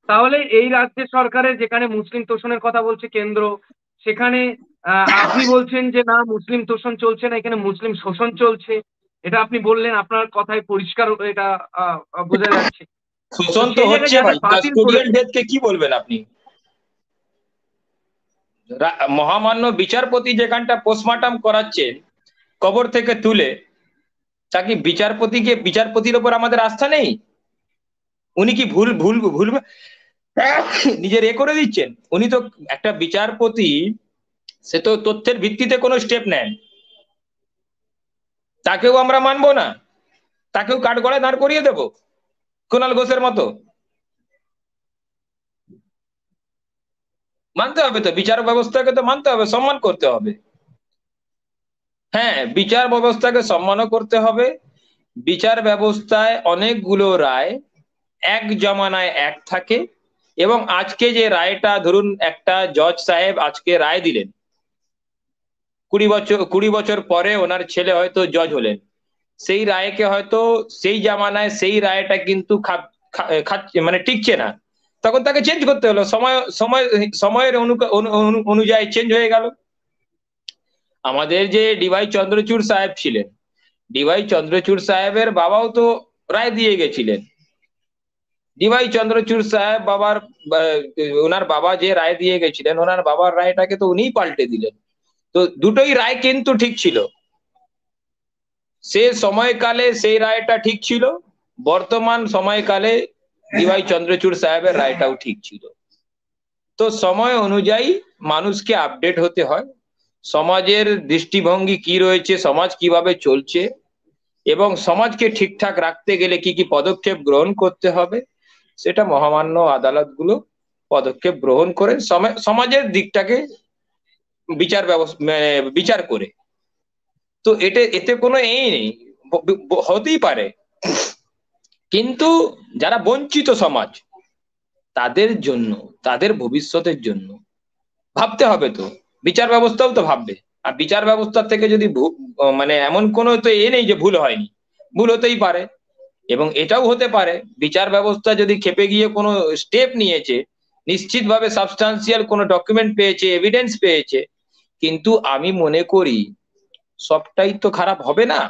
তাহলে এই রাজ্যের সরকারের যেখানে মুসলিম তোষণের কথা বলছে কেন্দ্র, সেখানে আপনি বলছেন যে না মুসলিম তোষণ চলছে না, এখানে মুসলিম শোষণ চলছে। এটা আপনি বললেন, আপনার কথায় পরিষ্কার এটা বোঝা যাচ্ছে। তো শোষণ তো সেই জায়গায় হচ্ছে যাদের ভাই, বাতিল কাস্টোডিয়ান করেছে, ডেথকে কি বলবেন আপনি? মহামান্য বিচারপতি যেখানটা পোস্টমর্টম করাচ্ছেন কবর থেকে তুলে, তা কি বিচারপতির ওপর আমাদের আস্থা নেই? উনি কি ভুল ভুল ভুল নিজের করে দিচ্ছেন? উনি তো একটা বিচারপতি, সে তো তথ্যের ভিত্তিতে কোনো স্টেপ নেন, তাকেও আমরা মানবো না, তাকেও কাঠগড়ায় দাঁড় করিয়ে দেবো কুণাল ঘোষের মতো? মানতে হবে তো, বিচার ব্যবস্থাকে তো মানতে হবে, সম্মান করতে হবে। হ্যাঁ, বিচার ব্যবস্থাকে সম্মানও করতে হবে। বিচার ব্যবস্থায় অনেকগুলো রায় এক জমানায় এক থাকে, এবং আজকে যে রায়টা ধরুন, একটা জজ সাহেব আজকে রায় দিলেন, 20 বছর পরে ওনার ছেলে হয়তো জজ হলেন, সেই রায়কে হয়তো সেই জামানায় সেই রায়টা কিন্তু মানে টিকছে না, তখন তাকে চেঞ্জ করতে হলো, সময়ের অনুযায়ী চেঞ্জ হয়ে গেল। আমাদের যে ডিওয়াই চন্দ্রচূড় সাহেব ছিলেন, ডিওয়াই চন্দ্রচূড় সাহেবের বাবাও তো রায় দিয়ে গেছিলেন। ডিওয়াই চন্দ্রচূড় সাহেব ওনার বাবা যে রায় দিয়ে গেছিলেন, ওনার বাবার রায়টাকে তো উনিই পাল্টে দিলেন। তো দুটোই রায় কিন্তু ঠিক ছিল, সে সময়কালে সেই রায়টা ঠিক ছিল, বর্তমান সময়কালে ডিওয়াই চন্দ্রচূড় সাহেবের রায়টাও ঠিক ছিল। তো সময় অনুযায়ী মানুষকে আপডেট হতে হয়, সমাজের দৃষ্টিভঙ্গি কি রয়েছে, সমাজ কিভাবে চলছে, এবং সমাজকে ঠিকঠাক রাখতে গেলে কি কি পদক্ষেপ গ্রহণ করতে হবে, সেটা মহামান্য আদালতগুলো পদক্ষেপ গ্রহণ করে সমাজের দিকটাকে বিচার করে। তো এতে কোনো নেই, হতেই পারে, কিন্তু যারা বঞ্চিত সমাজ, তাদের জন্য, তাদের ভবিষ্যতের জন্য ভাবতে হবে। তো বিচার ব্যবস্থাও তো ভাববে। আর বিচার ব্যবস্থার থেকে যদি মানে এমন কোনো তো নেই যে ভুল হয়নি, ভুল হতেই পারে। এবং এটাও হতে পারে বিচার ব্যবস্থা যদি খেপে গিয়ে কোনো স্টেপ নিয়েছে, নিশ্চিতভাবে সাবস্টান্সিয়াল কোনো ডকুমেন্ট পেয়েছে, এভিডেন্স পেয়েছে, কিন্তু আমি মনে করি সবটাই তো খারাপ হবে না।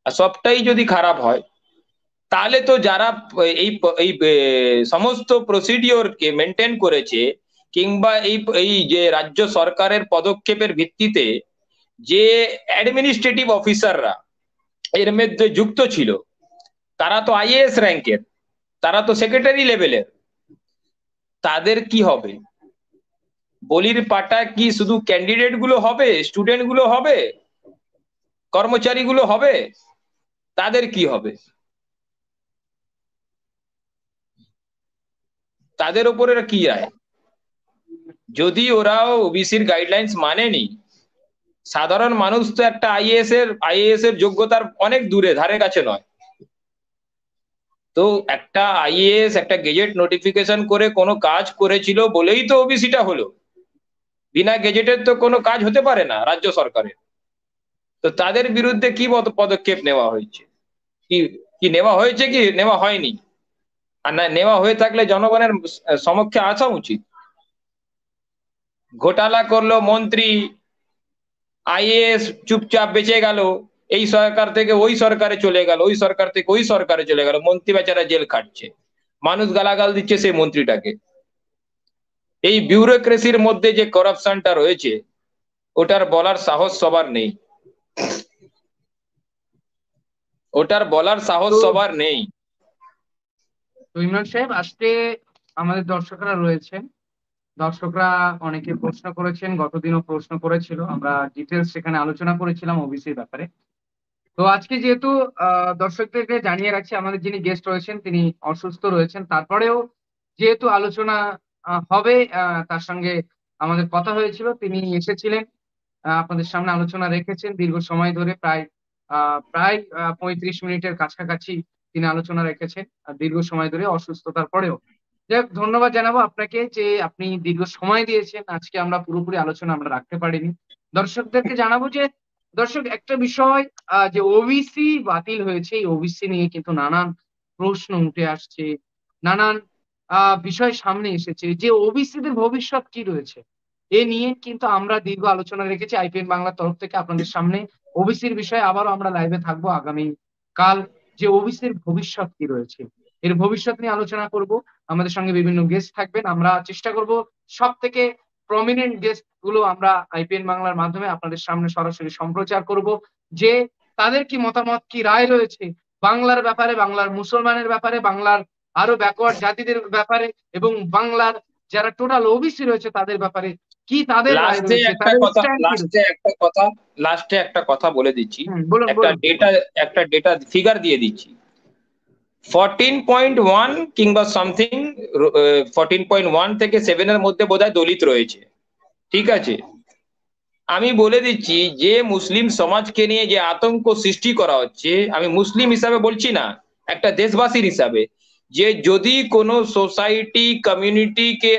আর সবটাই যদি খারাপ হয়, তাহলে তো যারা এই এই সমস্ত প্রসিডিওরকে মেনটেন করেছে, কিংবা এই যে রাজ্য সরকারের পদক্ষেপের ভিত্তিতে যে অ্যাডমিনিস্ট্রেটিভ অফিসাররা এর মধ্যে যুক্ত ছিল, তারা তো আইএএস র্যাঙ্কের, তারা তো সেক্রেটারি লেভেলের। তাদের কি হবে? বলির পাটা কি শুধু ক্যান্ডিডেট গুলো হবে, স্টুডেন্ট গুলো হবে, কর্মচারী গুলো হবে? তাদের কি হবে? তাদের ওপরে কি রায়? যদি ওরাও ওবিসির গাইডলাইন্স মানেনি, সাধারণ মানুষ তো একটা আইএএস এর যোগ্যতার অনেক দূরে, ধারে কাছে নয়। তো একটা আইএএস একটা গেজেট নোটিফিকেশন করে কোনো কাজ করেছিল বলেই তো ওবিসিটা হলো। বিনা গেজেটের তো কোনো কাজ হতে পারে না রাজ্য সরকারের। তো তাদের বিরুদ্ধে কি পদক্ষেপ নেওয়া হয়েছে, কি কি নেওয়া হয়েছে, কি নেওয়া হয়নি? আর না নেওয়া হয়ে থাকলে জনগণের সমক্ষে আসা উচিত। ঘোটালা করলো মন্ত্রী, আইএএস চুপচাপ বেঁচে গেল, এই সরকার থেকে ওই সরকারে চলে গেল, ওই সরকার থেকে ওই সরকারে চলে গেল, মন্ত্রী বেচারা জেল খাটছে, মানুষ গালাগাল দিচ্ছে সেই মন্ত্রীটাকে। এই বিউরোক্রেসির মধ্যে যে করাপশনটা রয়েছে, ওটার বলার সাহস সবার নেই, ওটার বলার সাহস তো সবার নেই। ইমরান সাহেব, আজকে আমাদের দর্শকরা রয়েছে, দর্শকরা অনেকে প্রশ্ন করেছেন, গতদিনও প্রশ্ন করেছিল, আমরা ডিটেলস সেখানে আলোচনা করেছিলাম ওবিসির ব্যাপারে। তো আজকে যেহেতু দর্শকদেরকে জানিয়ে রাখছি, আমাদের যিনি গেস্ট রয়েছেন তিনি অসুস্থ রয়েছেন, তারপরেও যেহেতু আলোচনা হবে, তার সঙ্গে আমাদের কথা হয়েছিল, তিনি এসেছিলেন, আপনাদের সামনে আলোচনা রেখেছেন দীর্ঘ সময় ধরে, প্রায় 35 মিনিটের কাছাকাছি তিনি আলোচনা রেখেছেন, দীর্ঘ সময় ধরে অসুস্থতার পরেও। যাই হোক, ধন্যবাদ জানাবো আপনাকে যে আপনি দীর্ঘ সময় দিয়েছেন। আজকে আমরা পুরোপুরি আলোচনা আমরা রাখতে পারিনি। দর্শকদেরকে জানাবো যে, দর্শক, একটা বিষয়, যে ওবিসি বাতিল হয়েছে, এই ওবিসি নিয়ে কিন্তু নানান প্রশ্ন উঠে আসছে, নানান বিষয় সামনে এসেছে, যে ওবিসিদের ভবিষ্যৎ কি রয়েছে এ নিয়ে কিন্তু আমরা দীর্ঘ আলোচনা রেখেছি আইপিএন বাংলার তরফ থেকে আপনাদের সামনে। ওবিসির বিষয়ে আবারও আমরা লাইভে থাকবো আগামী কাল, যে ওবিসির ভবিষ্যৎ কি রয়েছে এর ভবিষ্যৎ নিয়ে আলোচনা করব। আমাদের সঙ্গে বিভিন্ন গেস্ট থাকবেন, আমরা চেষ্টা করব সব থেকে প্রমিনেন্ট গেস্ট গুলো আমরা আইপিএন বাংলার মাধ্যমে আপনাদের সামনে সরাসরি সম্প্রচার করব, যে তাদের কি মতামত, কি রায় রয়েছে বাংলার ব্যাপারে, বাংলার মুসলমানের ব্যাপারে, বাংলার আরো ব্যাকওয়ার্ড জাতিদের ব্যাপারে, এবং বাংলার যারা টোটাল ওবিসি রয়েছে তাদের ব্যাপারে কি তাদের রায় লাস্টে রয়েছে, একটা তাদের কথা স্ট্যান্ড কি লাস্টে রয়েছে। একটা কথা লাস্টে একটা কথা বলে দিচ্ছি, বলুন একটা বলুন। ডেটা একটা ডেটা ফিগার দিয়ে দিচ্ছি। 14.1 কিংবা সামথিং, 14.1 থেকে 7 এর মধ্যে বোধহয় দলিত রয়েছে, ঠিক আছে? আমি বলে দিচ্ছি, যে মুসলিম সমাজকে নিয়ে যে আতঙ্ক সৃষ্টি করা হচ্ছে, আমি মুসলিম হিসাবে বলছি না, একটা দেশবাসীর হিসাবে, যে যদি কোনো সোসাইটি কমিউনিটিকে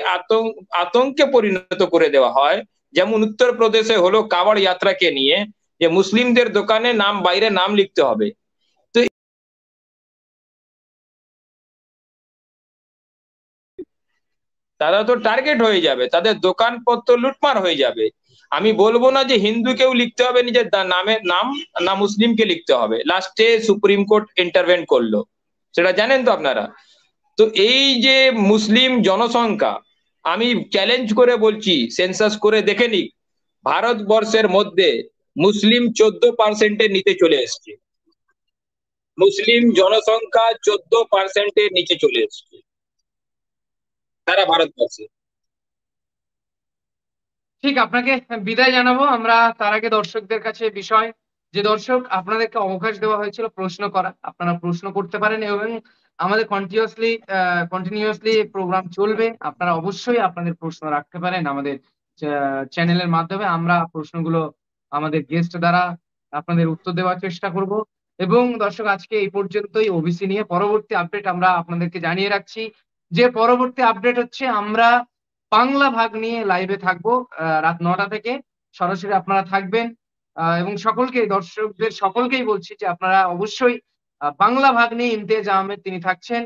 আতঙ্কে পরিণত করে দেওয়া হয়, যেমন উত্তরপ্রদেশে হলো কাওয়াড় যাত্রাকে নিয়ে, যে মুসলিমদের দোকানে বাইরে নাম লিখতে হবে, তারা তো টার্গেট হয়ে যাবে, তাদের দোকানপত্র লুটমার হয়ে যাবে। আমি বলবো না যে হিন্দুকেও লিখতে হবে নিজের নামের নাম, না মুসলিমকে লিখতে হবে, লাস্টে সুপ্রিম কোর্ট ইন্টারভেন করলো, সেটা জানেন তো আপনারা। তো এই যে মুসলিম জনসংখ্যা, আমি চ্যালেঞ্জ করে বলছি, সেন্সাস করে দেখে নিক, ভারতবর্ষের মধ্যে মুসলিম 14%-এর নিচে চলে এসছে। মুসলিম জনসংখ্যা 14%-এর নিচে চলে এসছে সারা ভারতবর্ষে। ঠিক, আপনাকে বিদায় জানাবো আমরা। তার আগে দর্শকদের কাছে বিষয়, যে দর্শক আপনাদেরকে অবকাশ দেওয়া হয়েছিল প্রশ্ন করা, আপনারা প্রশ্ন করতে পারেন এবং আমাদের কন্টিনিউয়াসলি প্রোগ্রাম চলবে। আপনারা অবশ্যই আপনাদের প্রশ্ন রাখতে পারেন আমাদের চ্যানেলের মাধ্যমে। আমরা প্রশ্নগুলো আমাদের গেস্ট দ্বারা আপনাদের উত্তর দেওয়ার চেষ্টা করব। এবং দর্শক, আজকে এই পর্যন্তই ওবিসি নিয়ে। পরবর্তী আপডেট আমরা আপনাদেরকে জানিয়ে রাখছি, যে পরবর্তী আপডেট হচ্ছে আমরা বাংলা ভাগ নিয়ে লাইভে থাকবো রাত 9টা থেকে। সরাসরি আপনারা থাকবেন এবং দর্শকদের সকলকেই বলছি যে আপনারা অবশ্যই বাংলা ভাগ নিয়ে ইমতিয়াজ আহমেদ তিনি থাকছেন,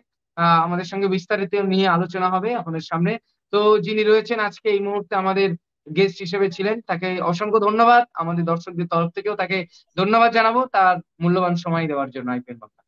আমাদের সঙ্গে বিস্তারিত নিয়ে আলোচনা হবে আপনাদের সামনে। তো যিনি রয়েছেন আজকে এই মুহূর্তে আমাদের গেস্ট হিসেবে ছিলেন, তাকে অসংখ্য ধন্যবাদ। আমাদের দর্শকদের তরফ থেকেও তাকে ধন্যবাদ জানাবো তার মূল্যবান সময় দেওয়ার জন্য। আইপিএল বাংলা।